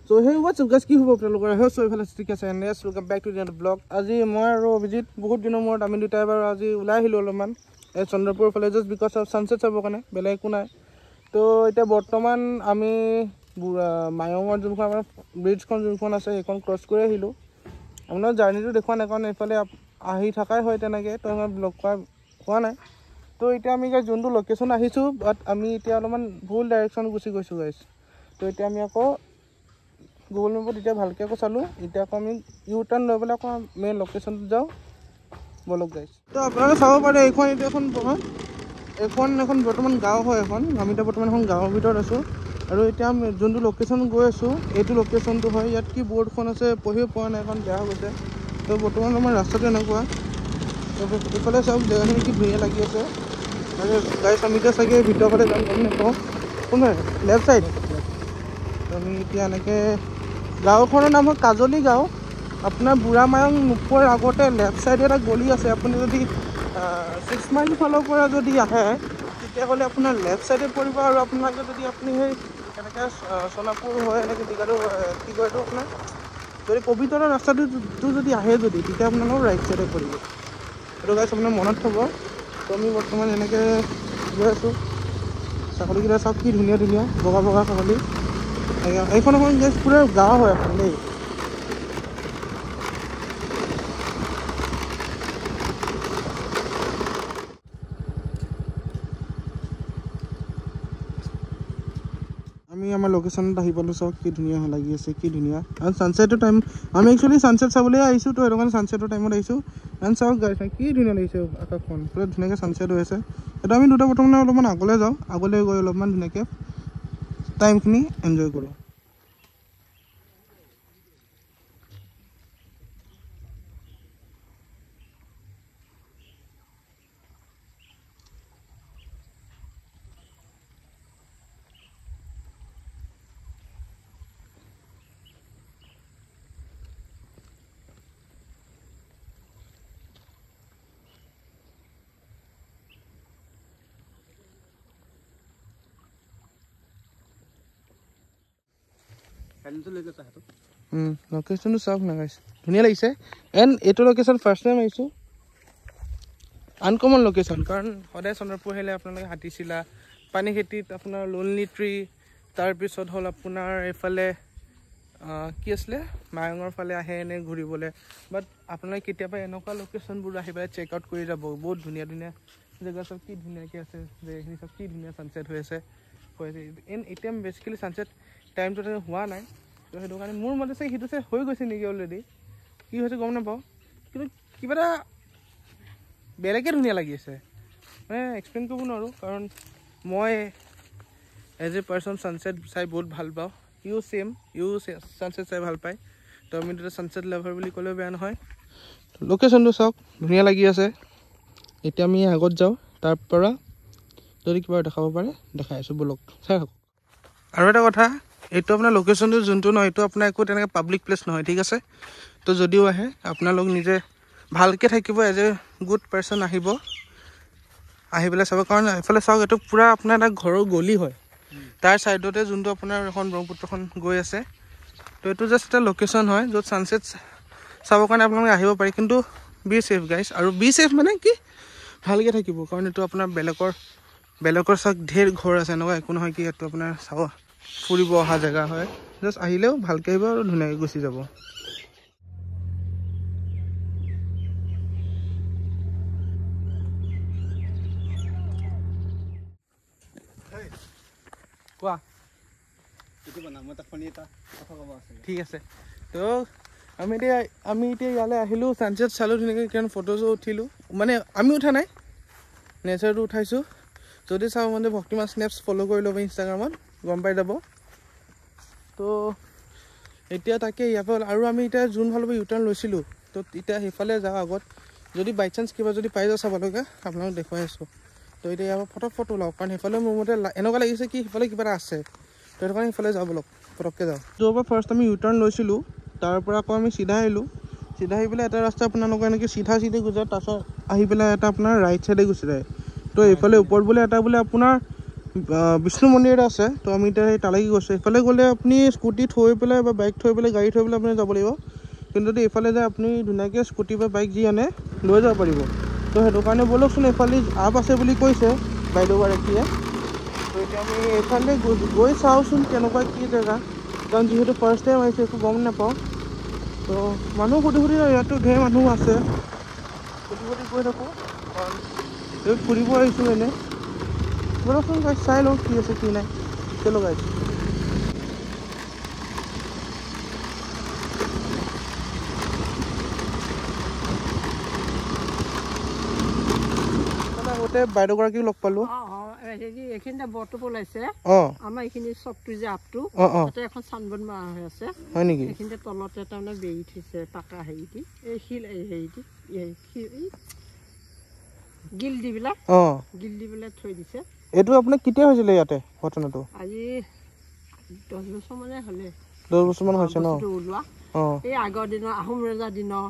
So hey, what's up guys? কি হ'ব আপোনালোকৰ? হে সো ইফালে ঠিক আছে and yes welcome back to the blog. আজি মই আৰু অভিজিত বহুত দিনৰ মূৰত আমি দুটাই এবাৰ আজি ওলাই আহিলোঁ অলপমান এই চন্দ্ৰপুৰ ফালে জাষ্ট বিকজ অফ ছানছেট চাবৰ কাৰণে, বেলেগ একো নাই। তো এতিয়া বৰ্তমান আমি মায়ঙৰ যোনখন আমাৰ ব্ৰিজখন যোনখন আছে সেইখন ক্ৰছ কৰি আহিলোঁ। আপোনাৰ জাৰ্ণিটো দেখুওৱা নাই কাৰণ এইফালে আহি থকাই হয় তেনেকৈ, তো আমাৰ ব্লগ কৰা হোৱা নাই। তো এতিয়া আমি যোনটো লোকেশ্যন আহিছোঁ বাট আমি এতিয়া অলপমান ভুল ডাইৰেকশ্যন গুচি গৈছোঁ গাইছ। তো এতিয়া আমি আকৌ গুগল মেপত এতিয়া ভালকৈ আকৌ চালোঁ, এতিয়া আকৌ আমি ইউ টাৰ্ণ লৈ পেলাই আকৌ মেইন লোকেশ্যনটোত যাওঁ বলক গাইছ। তো আপোনালোকে চাব পাৰে এইখন এতিয়া এখন বৰ্তমান গাঁও হয়। আমি এতিয়া বৰ্তমান এখন গাঁৱৰ ভিতৰত আছোঁ আৰু এতিয়া আমি যোনটো লোকেশ্যন গৈ আছোঁ এইটো লোকেশ্যনটো হয়। ইয়াত কি বৰ্ডখন আছে পঢ়িব পৰা নাই, এখন বেয়া হৈ গৈছে। তো বৰ্তমান আমাৰ ৰাস্তাটো এনেকুৱা, তো এইফালে চাওক জেগাখিনি কি ধুনীয়া লাগি আছে। আৰু গাইছ আমি এতিয়া চাগে ভিতৰৰ ফালে যাম, গম নাপাওঁ কোনফালে লেফ্ট ছাইড। আমি এতিয়া এনেকৈ গাঁওখনৰ নাম হ'ল কাজলী গাঁও। আপোনাৰ বুঢ়া মায়ং নোপোৱাৰ আগতে লেফ্ট ছাইডে এটা গলি আছে। আপুনি যদি 6 মাইল ফালৰ পৰা যদি আহে তেতিয়াহ'লে আপোনাৰ লেফ্ট ছাইডে পৰিব, আৰু আপোনালোকে যদি আপুনি সেই এনেকৈ সোণাপুৰ হয় এনেকৈ দীঘাটো কি কয় এইটো আপোনাৰ যদি পবিতৰা ৰাস্তাটো যদি আহে তেতিয়া আপোনালোকৰ ৰাইট ছাইডে পৰিব। সেইটো গাইছ আপোনাৰ মনত থ'ব। তো আমি বৰ্তমান এনেকৈ গৈ আছোঁ। ছাগলীকেইটা চাওক কি ধুনীয়া ধুনীয়া বগা বগা ছাগলী। এইখন এখন গেছ পুৰা গাঁও হয় এখন দেই। আমি আমাৰ লোকেশ্যনত আহি পালোঁ, চাওক কি ধুনীয়া লাগি আছে, কি ধুনীয়া। আৰু ছানছেটৰ টাইম আমি একচুৱেলি ছানছেট চাবলৈ আহিছোঁ, তো সেইটো কাৰণে ছানছেটৰ টাইমত আহিছোঁ। এণ্ড চাওক গাইছ কি ধুনীয়া লাগিছে আকাশখন, পুৰা ধুনীয়াকৈ ছানছেট হৈ আছে। সেইটো আমি দুটা বৰ্তমান অলপমান আগলৈ যাওঁ, আগলৈ গৈ অলপমান ধুনীয়াকৈ টাইমখিনি এনজয় কৰোঁ। লোকেশ্যনটো চাওক না গাইছ, ধুনীয়া লাগিছে। এণ্ড এইটো লোকেশ্যন ফাৰ্ষ্ট টাইম আহিছোঁ, আনকমন লোকেশ্যন। কাৰণ সদায় চন্দ্ৰপুৰ আহিলে আপোনালোকে হাতীচিলা, পানী খেতিত আপোনাৰ লোনলি ট্ৰি, তাৰপিছত হ'ল আপোনাৰ এইফালে কি আছিলে মায়ঙৰ ফালে আহে এনে ঘূৰিবলৈ। বাট আপোনালোকে কেতিয়াবা এনেকুৱা লোকেশ্যনবোৰ আহি পেলাই চেক আউট কৰি যাব, বহুত ধুনীয়া ধুনীয়া জেগা চব কি ধুনীয়াকৈ আছে, জেগাখিনি চব কি ধুনীয়া ছানছেট হৈ আছে। এতিয়া বেছিকেলি ছানছেট টাইমটো হোৱা নাই, তো সেইটো কাৰণে মোৰ মতে চাগে সেইটো হৈ গৈছে নেকি অলৰেডি, কি হৈছে গম নাপাওঁ। কিন্তু কিবা এটা বেলেগে ধুনীয়া লাগি আছে, মানে এক্সপ্লেইন কৰিব নোৱাৰোঁ। কাৰণ মই এজ এ পাৰ্চন ছানছেট চাই বহুত ভাল পাওঁ, ইউ ছানছেট চাই ভাল পায়। তো আমি দুটা ছানছেট লাভাৰ বুলি ক'লেও বেয়া নহয়। লোকেশ্যনটো চাওক ধুনীয়া লাগি আছে। এতিয়া আমি আগত যাওঁ, তাৰ পৰা যদি কিবা দেখাব পাৰে দেখাই আছোঁ, বলক চাই থাকক। আৰু এটা কথা, এইটো আপোনাৰ লোকেশ্যনটো যোনটো নহয় এইটো আপোনাৰ একো তেনেকৈ পাব্লিক প্লেচ নহয়, ঠিক আছে। তো যদিও আহে আপোনালোক নিজে ভালকৈ থাকিব, এজ এ গুড পাৰ্চন আহিব, আহি পেলাই চাব। কাৰণ এইফালে চাওক এইটো পূৰা আপোনাৰ এটা ঘৰৰ গলি হয়, তাৰ ছাইডতে যোনটো আপোনাৰ এখন ব্ৰহ্মপুত্ৰখন গৈ আছে। তো এইটো জাষ্ট এটা লোকেশ্যন হয় য'ত ছানছেট চাবৰ কাৰণে আপোনালোকে আহিব পাৰি। কিন্তু বি ছেফ গাইছ, আৰু বি ছেফ মানে কি ভালকৈ থাকিব। কাৰণ এইটো আপোনাৰ বেলেগৰ চাওক ঢেৰ ঘৰ আছে, এনেকুৱা একো নহয় কি এইটো আপোনাৰ চাব ফুৰিব অহা জেগা হয়। জাষ্ট আহিলেও ভালকৈ আহিব আৰু ধুনীয়াকৈ গুচি যাব। কোৱা ঠিক আছে। তো আমি এতিয়া ইয়ালৈ আহিলোঁ, ছানছেট চালোঁ ধুনীয়াকৈ, কিমান ফটোজো উঠিলোঁ। মানে আমি উঠা নাই, নেচাৰটো উঠাইছোঁ। যদি চাওঁ মানে ভক্তিমান স্নেপছ ফ'ল' কৰি ল'ব ইনষ্টাগ্ৰামত, গম পাই যাব। তো এতিয়া তাকে ইয়াৰ পৰা আৰু আমি এতিয়া যোন ফালৰ পৰা ইউ টাৰ্ণ লৈছিলোঁ, তো এতিয়া সেইফালে যাওঁ আগত। যদি বাই চান্স কিবা যদি পাই যাওঁ চাবলগা, আপোনালোক দেখুৱাই আছোঁ। তো এতিয়া ইয়াৰ পৰা ফটো ওলাওক, কাৰণ সেইফালে মোৰ মতে এনেকুৱা লাগিছে কি সেইফালে কিবা এটা আছে। তো সেইটো কাৰণে সেইফালে যাওঁ বলক, পটককৈ যাওঁ। য'ৰ পৰা ফাৰ্ষ্ট আমি ইউ টাৰ্ণ লৈছিলোঁ তাৰ পৰা আকৌ আমি চিধা আহিলোঁ। চিধা আহি পেলাই এটা ৰাস্তা আপোনালোকৰ এনেকৈ চিধা গুচি যায়, তাৰপিছত আহি পেলাই এটা আপোনাৰ ৰাইট চাইডে গুচি যায়। তো এইফালে ওপৰত বোলে এটা বোলে আপোনাৰ বিষ্ণু মন্দিৰ এটা আছে। তো আমি এতিয়া সেই তালৈকে গৈছোঁ। এইফালে গ'লে আপুনি স্কুটি থৈ পেলাই বা বাইক থৈ পেলাই গাড়ী থৈ পেলাই আপুনি যাব লাগিব। কিন্তু যদি এইফালে যায় আপুনি ধুনীয়াকৈ স্কুটি বা বাইক যি আনে লৈ যাব পাৰিব। তো সেইটো কাৰণে ব'লকচোন, এইফালে আপ আছে বুলি কৈছে বাইদেউগৰাকীয়ে। তো এতিয়া আমি এইফালে গৈ চাওঁচোন কেনেকুৱা কি জেগা, কাৰণ যিহেতু ফাৰ্ষ্ট টাইম আহিছে একো গম নাপাওঁ। তো মানুহ সুধি ইয়াতো ধেৰ মানুহ আছে, সুধি গৈ থাকোঁ, কাৰণ এই ফুৰিব আহিছোঁ এনেই। ব'লকচোন গাইছ চাই লওঁ কি আছে কি নাই। চলো গাইছ। আগতে বাইদেউগৰাকীক লগ পালোঁ। এইখিনিতে বৰটো ওলাইছে। আমাৰ এইখিনি চকটো যে আপটো তাতে এখন চানবন মাৰা হৈ আছে। হয় নেকি? এইখিনিতে তলতে তাৰমানে বেৰি থৈছে পাকা হেৰি দি, এই শিল হেৰি দি গিল দি পেলাই থৈ দিছে। এইটো আপোনাক কেতিয়া হৈছিলে ইয়াতে ঘটনাটো? আজি 10 বছৰ মানে হ'লে। 10 বছৰমান হৈছে ন? ওলোৱা এই আগৰ দিনৰ আহোম ৰজাৰ দিনৰ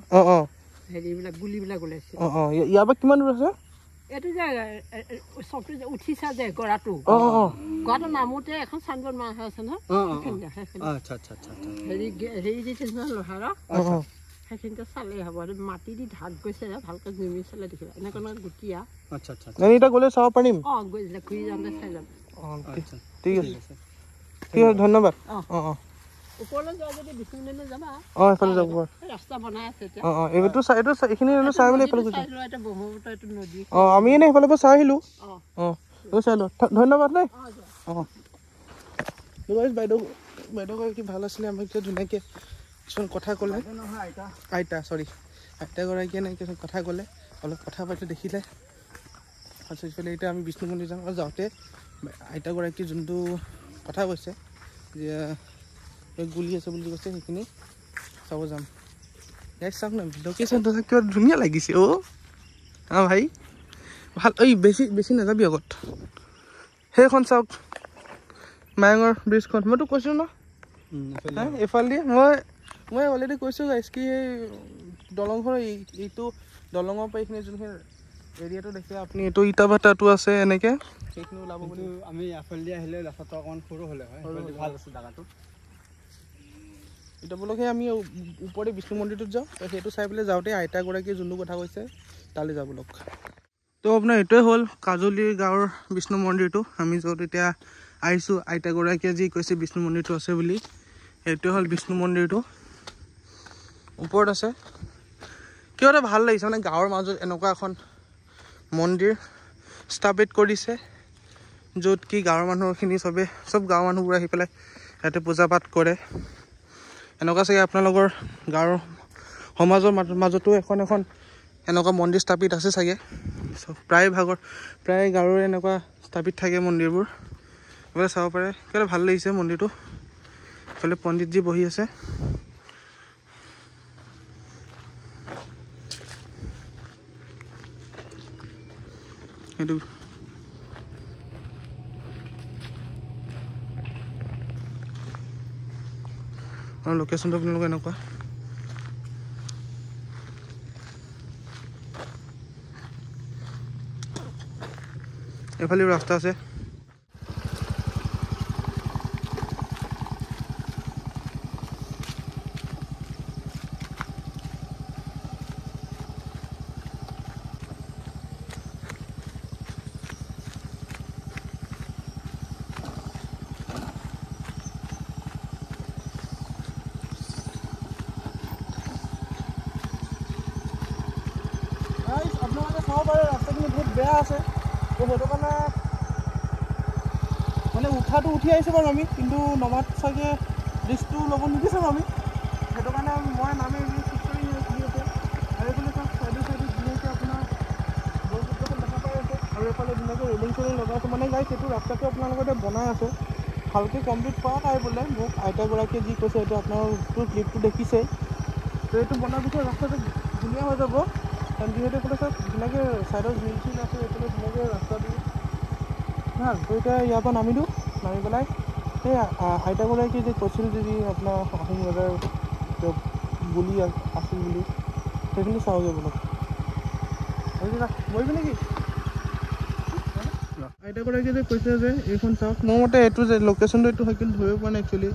হেৰিবিলাক গুলিবিলাক ওলাইছে। ইয়াৰ পৰা কিমান দূৰ আছে? এইটো যে চকটো যে উঠিছা যে গৰাটো নামোতে এখন চানবন মাৰা হৈ আছে নহয়। হেৰি দি থৈছে নহয় লোহাৰৰ, সেইখিনিতে চালেই হ'ব। মাটি দি ঢাক গৈছে, ভালকৈ জুমি চালে দেখিবা। এনেকুৱা গুটিয়া। এতিয়া গ'লে চাব পাৰিম? গৈছিলে ঘূৰি যাওঁতে চাই যাম। ঠিক আছে, ঠিক আছে, ধন্যবাদ। ওপৰলৈ যোৱা যদি বিষ্ণুমন্দিৰলৈ যাবা। এইফালে যাব ৰাস্তা বনাই আছে এতিয়া। এইখিনি চাই মেলি এইফালে গৈছোঁ। নদী আমি এনেই সেইফালৰ পৰা চাই আহিলোঁ। চাই লওঁ, ধন্যবাদ দেই। বাইদেউগৰাকী ভাল আছিলে, আমাক এতিয়া ধুনীয়াকৈ কিছুমান কথা ক'লে। আইতাগৰাকীয়ে এনেকৈ কিছুমান কথা ক'লে, অলপ কথা পাতি দেখিলে। তাৰপিছত ইফালে এতিয়া আমি বিষ্ণু মন্দিৰ যাম। আৰু যাওঁতে আইতাগৰাকী যোনটো কথা কৈছে যে গুলি আছে বুলি কৈছে, সেইখিনি চাব যাম। গাইছ চাওক না, লোকেশ্যনটো কিবা ধুনীয়া লাগিছে। ভাই ভাল। বেছি নাযাবি আগত। সেইখন চাওক, মায়ঙৰ ব্ৰিজখন। মইতো কৈছোঁ ন এইফালেদি। মই অলৰেডি কৈছোঁ গাইছ কি এই দলংখনৰ এইটো দলঙৰ পৰা এইখিনি যোনখিনি এৰিয়াটো দেখে আপুনি, এইটো ইটা ভাটাটো আছে এনেকৈ সেইখিনি ওলাব বুলি। আমি এফালেদি আহিলে ৰাস্তাটো অকণমান সৰু হ'লে হয়, ভাল আছে জেগাটো। এতিয়া বোলক সেই আমি ওপৰতে বিষ্ণু মন্দিৰটোত যাওঁ। সেইটো চাই পেলাই যাওঁতে আইতাগৰাকীয়ে যোনটো কথা কৈছে তালৈ যাব লওক। তো আপোনাৰ এইটোৱে হ'ল কাজলী গাঁৱৰ বিষ্ণু মন্দিৰটো। আমি য'ত এতিয়া আহিছোঁ, আইতাগৰাকীয়ে যি কৈছে বিষ্ণু মন্দিৰটো আছে বুলি, সেইটোৱে হ'ল বিষ্ণু মন্দিৰটো। ওপৰত আছে। কিবা এটা ভাল লাগিছে, মানে গাঁৱৰ মাজত এনেকুৱা এখন মন্দিৰ স্থাপিত কৰিছে, য'ত কি গাঁৱৰ মানুহখিনি চব গাঁৱৰ মানুহবোৰ আহি পেলাই ইয়াতে পূজা পাঠ কৰে। এনেকুৱা চাগে আপোনালোকৰ গাঁৱৰ সমাজৰ মাজতো এখন এনেকুৱা মন্দিৰ স্থাপিত আছে চাগে। প্ৰায় গাঁৱৰে এনেকুৱা স্থাপিত থাকে মন্দিৰবোৰ। এইফালে চাব পাৰে, কিবা ভাল লাগিছে মন্দিৰটো। এইফালে পণ্ডিতজী বহি আছে। সেইটো আৰু লোকেশ্যনটো আপোনালোকৰ এনেকুৱা। এইফালেও ৰাস্তা আছে। আপোনালোকে চাব পাৰে ৰাস্তাখিনি বহুত বেয়া আছে। তো সেইটো কাৰণে মানে উঠাটো উঠি আহিছোঁ বাৰু আমি, কিন্তু নমাত চাগে ৰিস্কটো ল'ব নিবিচাৰোঁ আমি। সেইটো কাৰণে মই নামি খোজকাঢ়ি ঘূৰি আছে। আৰু এইফালে চাওক চাইডে ধুনীয়াকৈ আপোনাৰ গছ-গছনি দেখা পাই আছে। আৰু এইফালে ধুনীয়াকৈ ৰেলিং লগাই আছে। মানে গাইছ এইটো ৰাস্তাটো আপোনালোকে এতিয়া বনাই আছে, ভালকৈ কমপ্লিট কৰা নাই বোলে। মোক আইতাগৰাকীয়ে যি কৈছে এইটো আপোনালোকৰ ক্লিপটো দেখিছেই। তো এইটো বনাৰ পিছত ৰাস্তাটো ধুনীয়া হৈ যাব। কাৰণ যিহেতু এইফালে চাওক ধুনীয়াকৈ ছাইডত গ্ৰিল আছে, এইফালে ধুনীয়াকৈ ৰাস্তা দি ভাল। তো এতিয়া ইয়াৰ পৰা নামি দিওঁ, নামি পেলাই সেই আইতাগৰাকীয়ে যে কৈছিল যে আপোনাৰ আহোম ৰজাৰ গুলি আছিল বুলি, সেইখিনি চাওঁগৈ বোলক। মৰিবি নেকি? আইতাগৰাকীয়ে যে কৈছে যে এইখন চাওক, মোৰ মতে এইটো যে লোকেশ্যনটো এইটো হয়, কিন্তু ধৰিব পৰা নাই একচুৱেলি।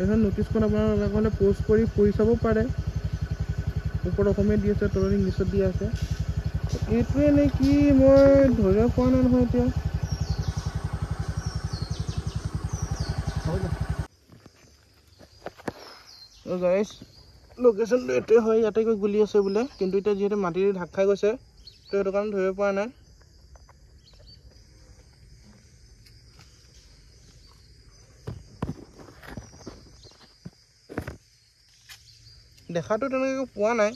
এইখন ন'টিছখন আপোনাৰ লগা হ'লে প'ষ্ট কৰি পঢ়ি চাব পাৰে। ওপৰত অসমীয়াত দি আছে, তলত ইংলিছত দি আছে। এইটোৱে নে কি মই ধৰিব পৰা নাই নহয় এতিয়া। গাইছ, লোকেশ্যনটো এইটোৱে হয়, ইয়াতে গৈ গুলি আছে বোলে, কিন্তু এতিয়া যিহেতু মাটিৰে ঢাক খাই গৈছে তো সেইটো কাৰণে ধৰিব পৰা নাই। দেখাটো তেনেকৈ পোৱা নাই।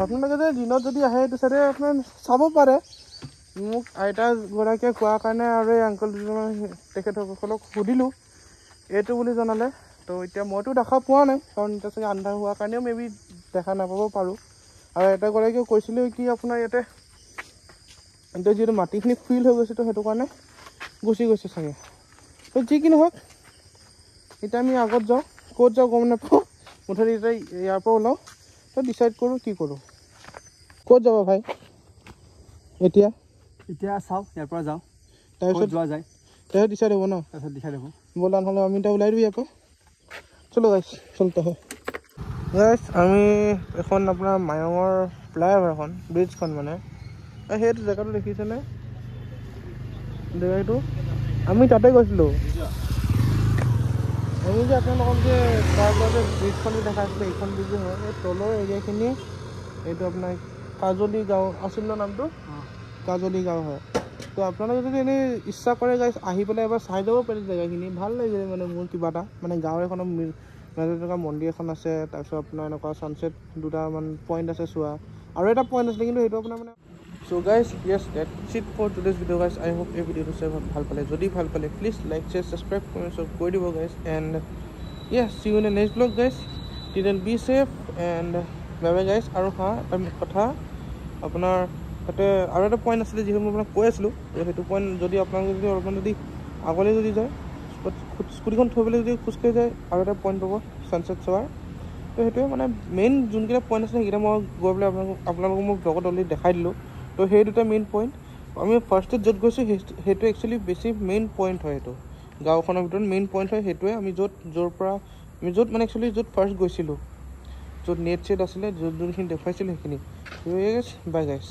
আপোনালোকে যে দিনত যদি আহে এইটো চাইডে আপোনাৰ চাব পাৰে। মোক আইতাগৰাকীয়ে কোৱাৰ কাৰণে আৰু এই আংকল দুজনমান তেখেতসকলক সুধিলোঁ, এইটো বুলি জনালে। তো এতিয়া মইতো দেখা পোৱা নাই, কাৰণ এতিয়া চাগে আন্ধাৰ হোৱাৰ কাৰণেও মে বি দেখা নাপাব পাৰোঁ। আৰু আইতাগৰাকীয়েও কৈছিলোঁ কি আপোনাৰ ইয়াতে এতিয়া যিহেতু মাটিখিনি ফিল হৈ গৈছে, তো সেইটো কাৰণে গুচি গৈছে চাগে। তো যি কি নহওক, এতিয়া আমি আগত যাওঁ, ক'ত যাওঁ গম নাপাওঁ। মুঠতে এতিয়া ইয়াৰ পৰা ওলাওঁ, তো ডিচাইড কৰোঁ কি কৰোঁ। ক'ত যাব ভাই এতিয়া? এতিয়া চাওঁ, ইয়াৰ পৰা যাওঁ, তাৰপিছত যোৱা যায়, তাৰপিছত ডিচাইড হ'ব ন? তাৰপিছত দেখাই দেবো। ব'লা নহ'লে আমি এতিয়া ওলাই দিওঁ ইয়াৰ পৰা। চলো গাইছ, চলতে হয় গাইছ। আমি এখন আপোনাৰ মায়ঙৰ ফ্লাইঅভাৰখন, ব্ৰিজখন মানে, সেইটো জেগাটো দেখিছেনে? জেগাটো আমি তাতে গৈছিলোঁ। আমি যে আপোনালোকক যে তাৰ পৰা যে ব্ৰিজখন যে দেখাইছিলে, এইখন ব্ৰিজে হয়। এই তলৰ এৰিয়াখিনি এইটো আপোনাৰ কাজলী গাঁও আছিল ন নামটো? কাজলী গাঁও হয়। তো আপোনালোকে যদি এনেই ইচ্ছা কৰে গাইছ, আহি পেলাই এবাৰ চাই যাব পাৰে জেগাখিনি। ভাল লাগিছে মানে মোৰ কিবা এটা, মানে গাঁও এখনৰ মাজত এনেকুৱা মন্দিৰ এখন আছে, তাৰপিছত আপোনাৰ এনেকুৱা ছানছেট দুটামান পইণ্ট আছে চোৱা। আৰু এটা পইণ্ট আছিলে, কিন্তু সেইটো আপোনাৰ মানে So guys, yes, that's it for today's video guys. I hope এই ভিডিওটো চাই ভাল পালে। যদি ভাল পালে প্লিজ লাইক, শ্বেয়াৰ, ছাবস্ক্ৰাইব কৰি দিব guys. And yeah, see you in the next vlog guys. Till then be safe and bye bye guys. আৰু এটা কথা, আপোনাৰ তাতে আৰু এটা পইণ্ট আছিলে যিহেতু মই আপোনাক কৈ আছিলোঁ, সেইটো পইণ্ট যদি আপোনালোকে যদি অলপমান যদি আগলৈ যদি যায়, স্কুটিখন থৈ পেলাই যদি খোজকাঢ়ি যায়, আৰু এটা পইণ্ট পাব ছানছেট চোৱাৰ। তো সেইটোৱে মানে মেইন যোনকেইটা পইণ্ট আছে সেইকেইটা মই গৈ পেলাই আপোনালোকক মোক ব্লগত অলৰেডি দেখাই দিলোঁ। তো সেই দুটা মেইন পইণ্ট। আমি ফাৰ্ষ্টত য'ত গৈছোঁ সেইটো একচুৱেলি বেছি মেইন পইণ্ট হয়। সেইটো গাঁওখনৰ ভিতৰত মেইন পইণ্ট হয়। সেইটোৱে আমি য'ত মানে একচুৱেলি য'ত ফাৰ্ষ্ট গৈছিলোঁ, য'ত নেট ছেট আছিলে, য'ত যোনখিনি দেখুৱাইছিলোঁ সেইখিনি। বাই গাইছ।